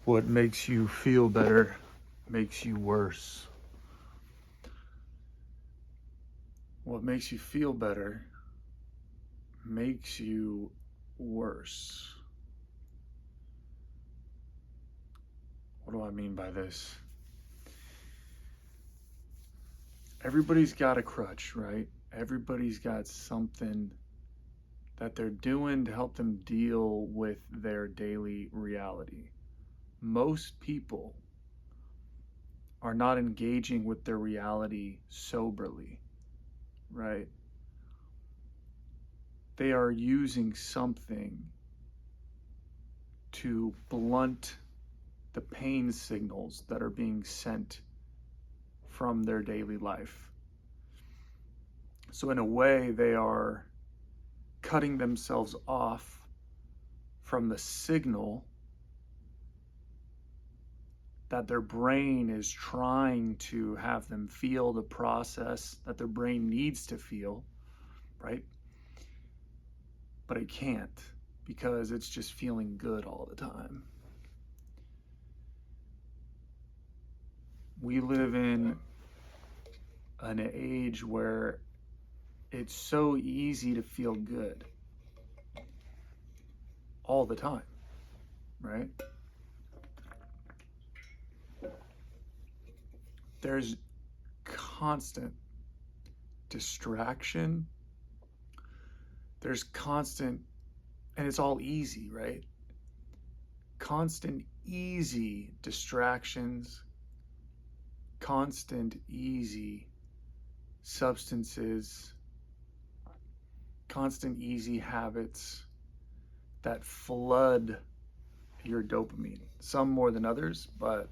What makes you feel better makes you worse. What makes you feel better makes you worse. What do I mean by this? Everybody's got a crutch, right? Everybody's got something that they're doing to help them deal with their daily reality. Most people are not engaging with their reality soberly, right? They are using something to blunt the pain signals that are being sent from their daily life. So, in a way, they are cutting themselves off from the signal that their brain is trying to have them feel, the process that their brain needs to feel, right? But it can't because it's just feeling good all the time. We live in an age where it's so easy to feel good all the time, right? There's constant distraction. There's constant, and it's all easy, right? Constant, easy distractions, constant, easy substances, constant, easy habits that flood your dopamine. Some more than others, but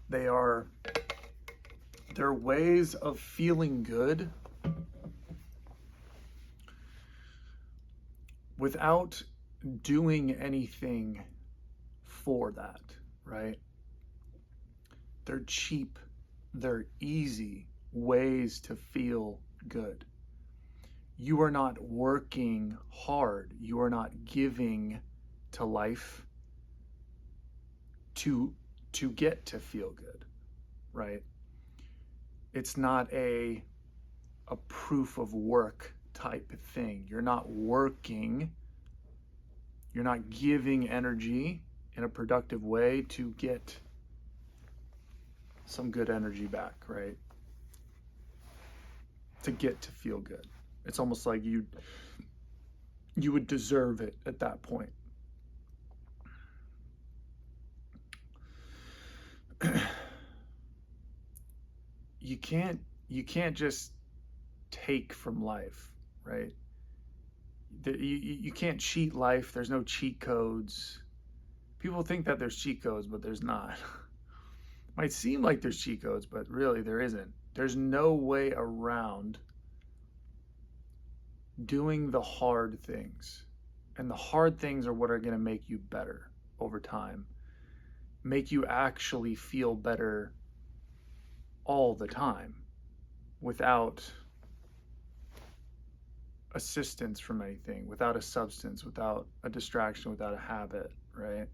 they're ways of feeling good without doing anything for that, right? They're cheap, they're easy ways to feel good. You are not working hard, you are not giving to life to get to feel good, right? It's not a proof of work type thing. You're not working, you're not giving energy in a productive way to get some good energy back, right? To get to feel good. It's almost like you would deserve it at that point. you can't just take from life, right? You can't cheat life. There's no cheat codes. People think that there's cheat codes, but there's not. Might seem like there's cheat codes, but really there isn't. There's no way around doing the hard things. And the hard things are what are going to make you better over time, make you actually feel better all the time without assistance from anything, without a substance, without a distraction, without a habit, right?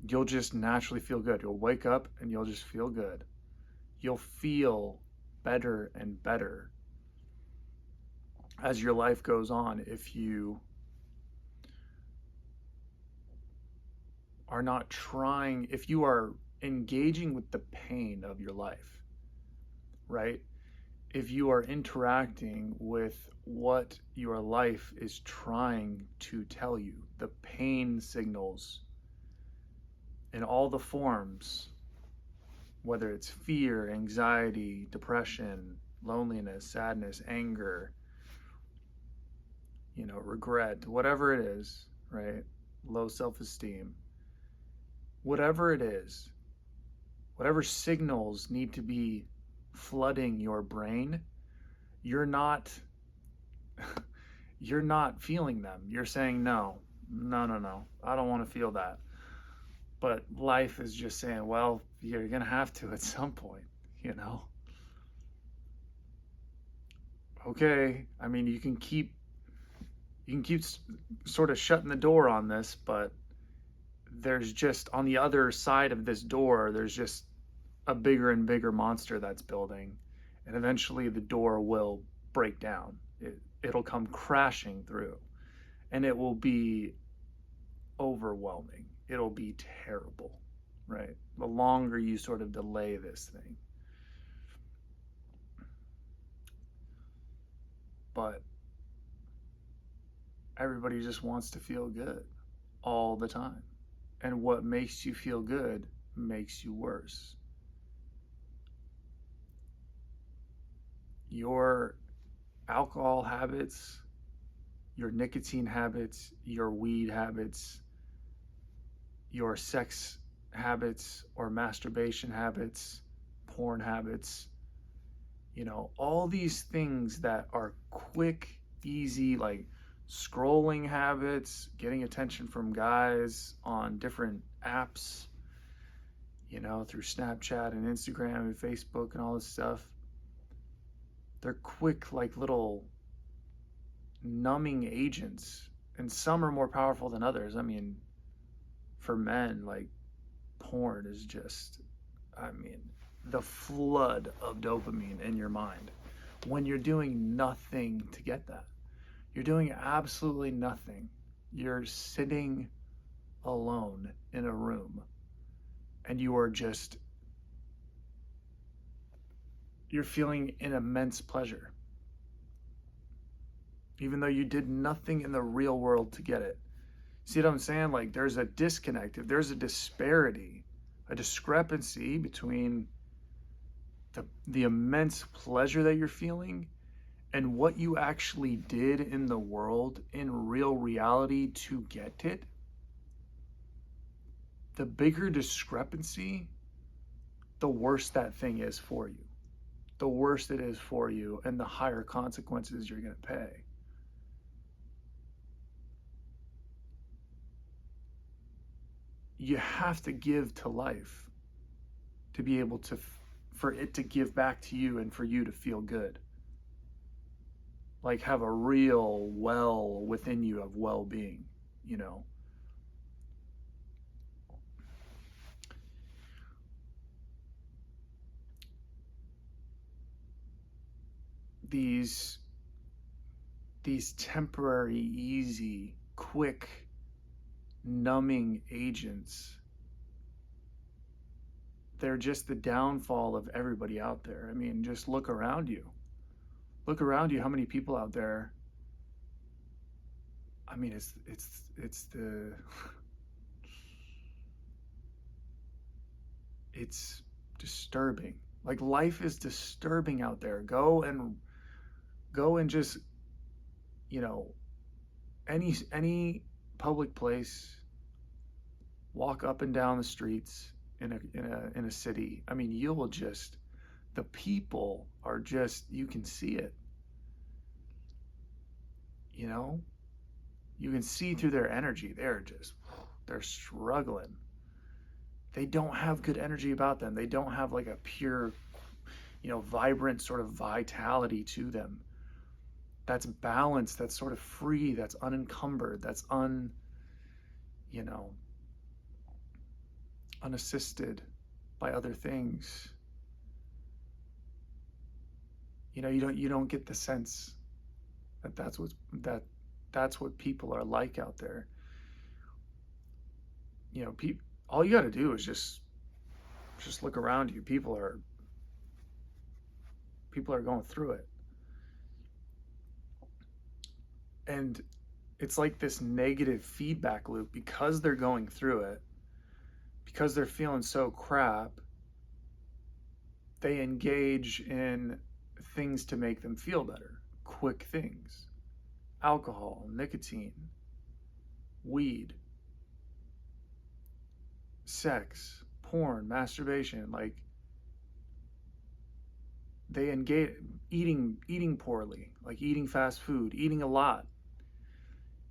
You'll just naturally feel good. You'll wake up and you'll just feel good. You'll feel better and better as your life goes on if you are not trying, if you are engaging with the pain of your life, right? If you are interacting with what your life is trying to tell you, the pain signals in all the forms, whether it's fear, anxiety, depression, loneliness, sadness, anger, regret, whatever it is, right? Low self-esteem, whatever it is, whatever signals need to be flooding your brain, you're not feeling them. You're saying no, I don't want to feel that. But life is just saying, well, you're gonna have to at some point, okay. I mean, you can keep You can keep sort of shutting the door on this, but there's just on the other side of this door, there's just a bigger and bigger monster that's building, and eventually the door will break down. It'll come crashing through, and it will be overwhelming. It'll be terrible, right? The longer you sort of delay this thing. But everybody just wants to feel good all the time. And what makes you feel good makes you worse. Your alcohol habits, your nicotine habits, your weed habits, your sex habits or masturbation habits, porn habits, all these things that are quick, easy, like scrolling habits, getting attention from guys on different apps, through Snapchat and Instagram and Facebook and all this stuff. They're quick, like little numbing agents, and some are more powerful than others. I mean, for men, like porn is just, the flood of dopamine in your mind when you're doing nothing to get that. You're doing absolutely nothing. You're sitting alone in a room and you're feeling an immense pleasure, even though you did nothing in the real world to get it. See what I'm saying? Like, there's a disconnect, there's a disparity, a discrepancy between the immense pleasure that you're feeling and what you actually did in the world in real reality to get it. The bigger discrepancy, the worse that thing is for you. The worse it is for you, and the higher consequences you're going to pay. You have to give to life to be able to, for it to give back to you and for you to feel good. Like, have a real well within you of well-being, These temporary, easy, quick, numbing agents, they're just the downfall of everybody out there. I mean, just look around you. Look around you, how many people out there. I mean, it's disturbing. Like, life is disturbing out there. Go and just, any public place, walk up and down the streets in a city. I mean, you will just, the people are just, you can see it. You can see through their energy. They're struggling. They don't have good energy about them. They don't have like a pure, vibrant sort of vitality to them. That's balanced, that's sort of free, that's unencumbered, that's unassisted by other things. You don't get the sense that that's what people are like out there. All you got to do is just look around you. People are going through it, and it's like this negative feedback loop. Because they're going through it, because they're feeling so crap, they engage in things to make them feel better. Quick things: alcohol, nicotine, weed, sex, porn, masturbation. Like, they engage eating poorly, like eating fast food, eating a lot.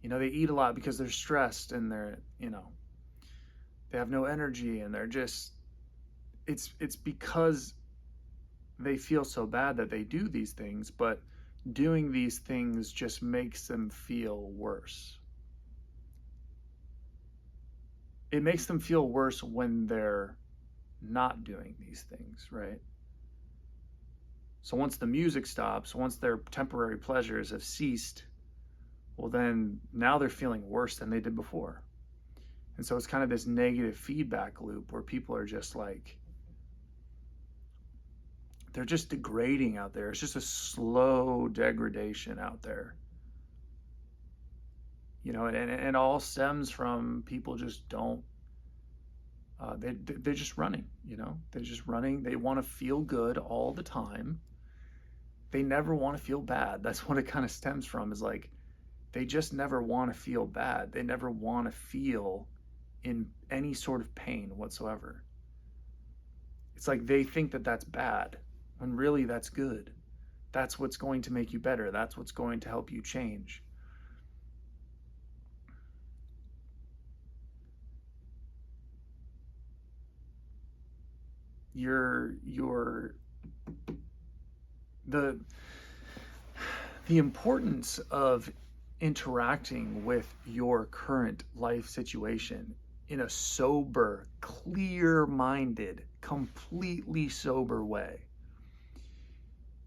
They eat a lot because they're stressed and they have no energy, and they're just, it's because they feel so bad that they do these things. But doing these things just makes them feel worse. It makes them feel worse when they're not doing these things, right? So once the music stops, once their temporary pleasures have ceased, well, then now they're feeling worse than they did before. And so it's kind of this negative feedback loop where people are just like, they're just degrading out there. It's just a slow degradation out there. You know, and it all stems from people just don't, they're just running, you know, they're just running. They want to feel good all the time. They never want to feel bad. That's what it kind of stems from, is like, they just never want to feel bad. They never want to feel in any sort of pain whatsoever. It's like they think that that's bad, when really that's good. That's what's going to make you better. That's what's going to help you change. Your the the importance of interacting with your current life situation in a sober, clear-minded, completely sober way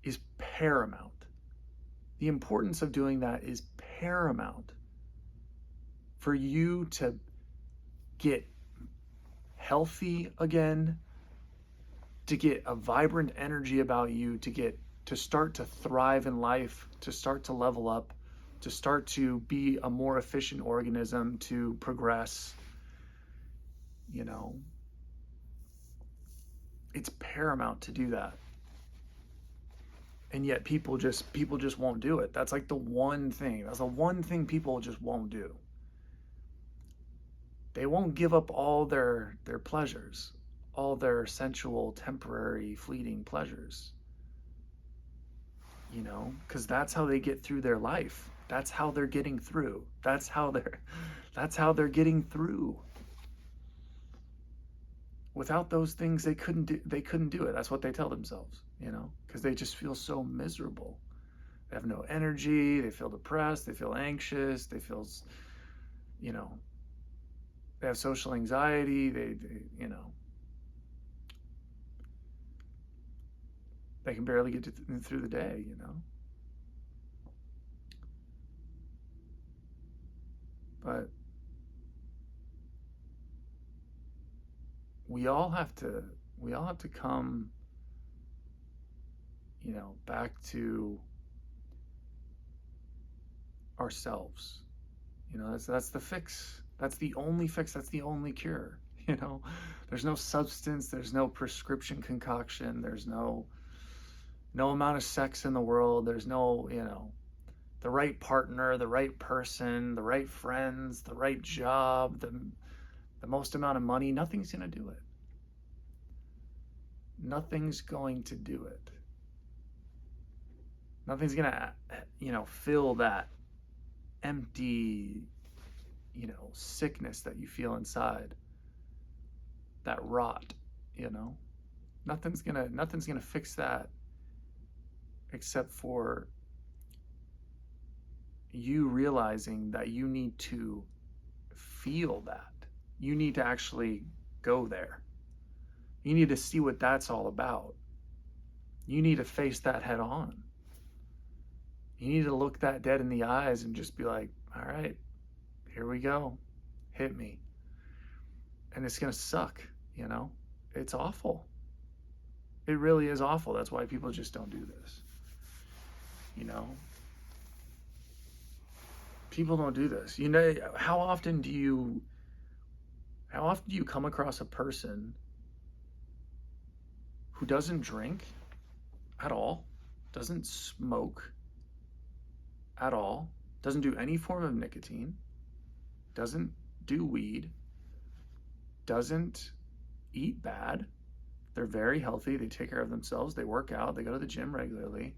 is paramount. The importance of doing that is paramount for you to get healthy again, to get a vibrant energy about you, to start to thrive in life, to start to level up, to start to be a more efficient organism, to progress. You know, it's paramount to do that. And yet people just won't do it. That's like the one thing. That's the one thing people just won't do. They won't give up all their pleasures, all their sensual, temporary, fleeting pleasures. You know, because that's how they get through their life. That's how they're getting through. That's how they're getting through. Without those things, they couldn't do it. That's what they tell themselves, you know, because they just feel so miserable. They have no energy. They feel depressed. They feel anxious. They feel, you know, they have social anxiety. They you know, they can barely get through the day, you know. But we all have to come, you know, back to ourselves. You know, that's the fix. That's the only fix. That's the only cure. You know, there's no substance. There's no prescription concoction. There's no amount of sex in the world. There's no, you know, the right partner, the right person, the right friends, the right job, the most amount of money. Nothing's going to do it. Nothing's going to do it. Nothing's going to, you know, fill that empty, you know, sickness that you feel inside. That rot, you know. Nothing's going to fix that except for you realizing that you need to feel that. You need to actually go there. You need to see what that's all about. You need to face that head on. You need to look that dead in the eyes and just be like, all right, here we go. Hit me. And it's going to suck, you know? It's awful. It really is awful. That's why people just don't do this. You know? People don't do this. You know, how often do you come across a person who doesn't drink at all, doesn't smoke at all, doesn't do any form of nicotine, doesn't do weed, doesn't eat bad, they're very healthy, they take care of themselves, they work out, they go to the gym regularly,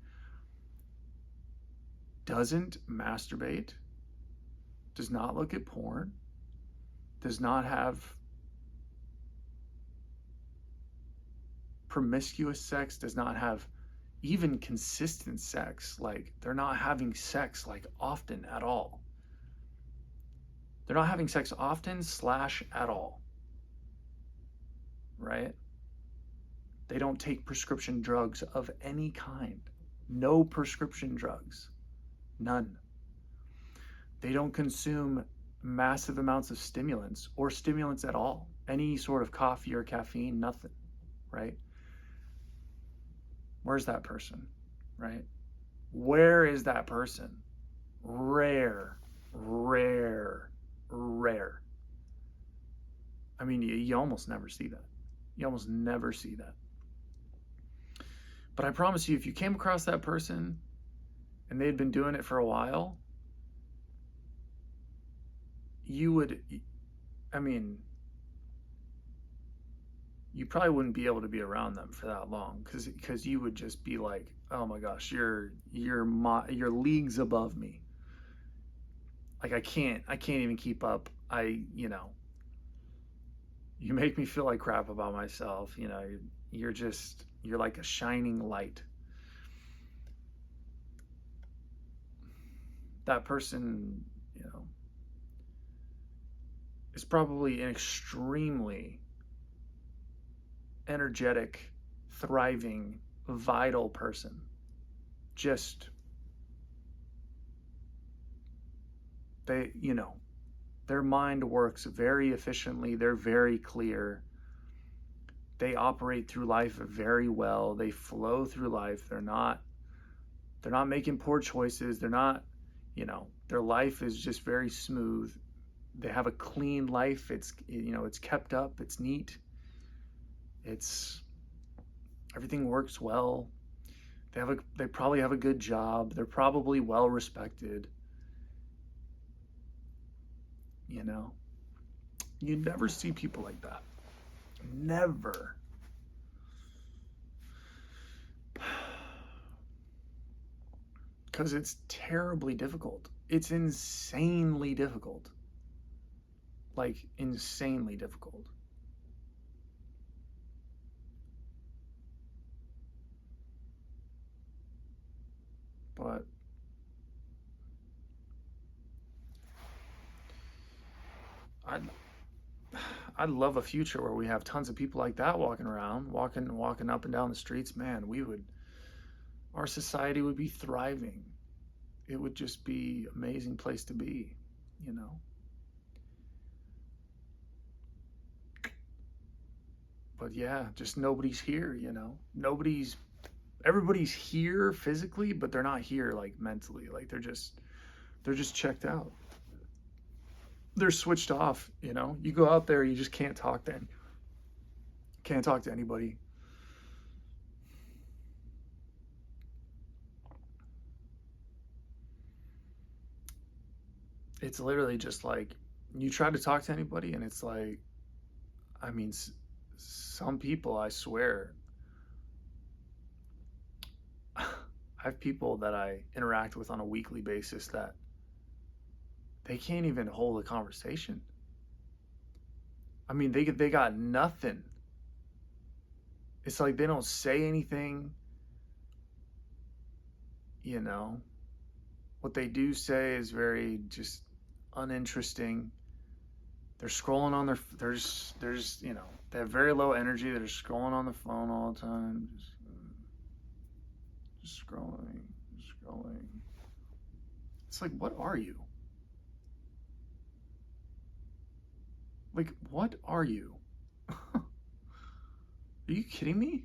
doesn't masturbate, does not look at porn, does not have promiscuous sex, does not have even consistent sex, like they're not having sex like often at all. They're not having sex often slash at all, right? They don't take prescription drugs of any kind. No prescription drugs. None. They don't consume massive amounts of stimulants or stimulants at all. Any sort of coffee or caffeine, nothing, right? Where's that person, right? Where is that person? Rare, rare, rare. I mean, you almost never see that. You almost never see that. But I promise you, if you came across that person and they'd been doing it for a while, you would, I mean, you probably wouldn't be able to be around them for that long because you would just be like, oh my gosh, you're leagues above me. Like I can't even keep up. You make me feel like crap about myself. You're like a shining light. That person, is probably an extremely energetic, thriving, vital person. Just they, their mind works very efficiently. They're very clear. They operate through life very well. They flow through life. They're not making poor choices. They're not, their life is just very smooth. They have a clean life. It's kept up. It's neat. Everything works well. They probably have a good job. They're probably well respected. You never see people like that. Never. Because it's terribly difficult. It's insanely difficult. Like, insanely difficult. But I'd love a future where we have tons of people like that walking around, walking up and down the streets. Man, our society would be thriving. It would just be an amazing place to be, you know. But yeah, just nobody's here, everybody's here physically, but they're not here like mentally. Like they're just checked out. They're switched off, You go out there, you just can't talk to anybody. It's literally just like you try to talk to anybody, and it's like, I mean, some people, I swear, I have people that I interact with on a weekly basis that they can't even hold a conversation. I mean, they got nothing. It's like they don't say anything, you know. What they do say is very just uninteresting. They're scrolling on there's they have very low energy. They're scrolling on the phone all the time, just scrolling. It's like, what are you? Like, what are you? Are you kidding me?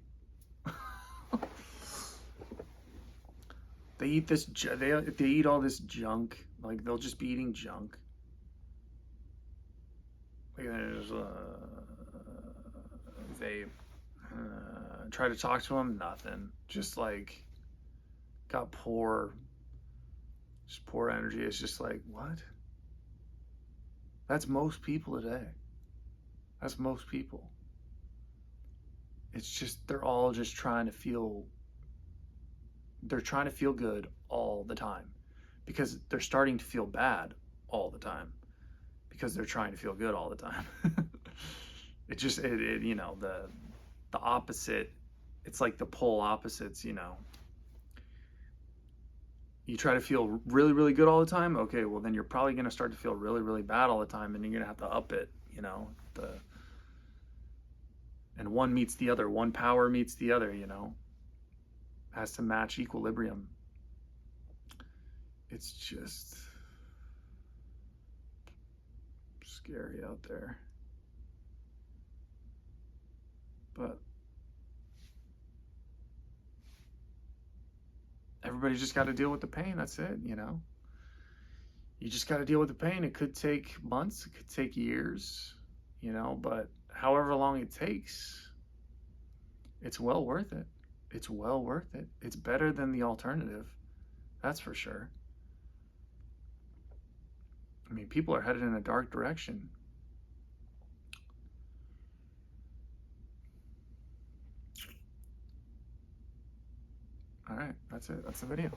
They eat they eat all this junk. Like, they'll just be eating junk. Like, there's they try to talk to them, nothing. Just like got just poor energy. It's just like, what? That's most people today. That's most people. It's just they're all just trying to feel good all the time because they're starting to feel bad all the time because they're trying to feel good all the time. The opposite. It's like the polar opposites. You try to feel really, really good all the time. Okay, well then you're probably going to start to feel really, really bad all the time, and you're going to have to up it. And one meets the other. One power meets the other. Has to match equilibrium. It's just scary out there. But everybody's just got to deal with the pain. That's it. You just got to deal with the pain. It could take months, it could take years, but however long it takes, it's well worth it. It's well worth it. It's better than the alternative. That's for sure. I mean, people are headed in a dark direction. All right, that's it. That's the video.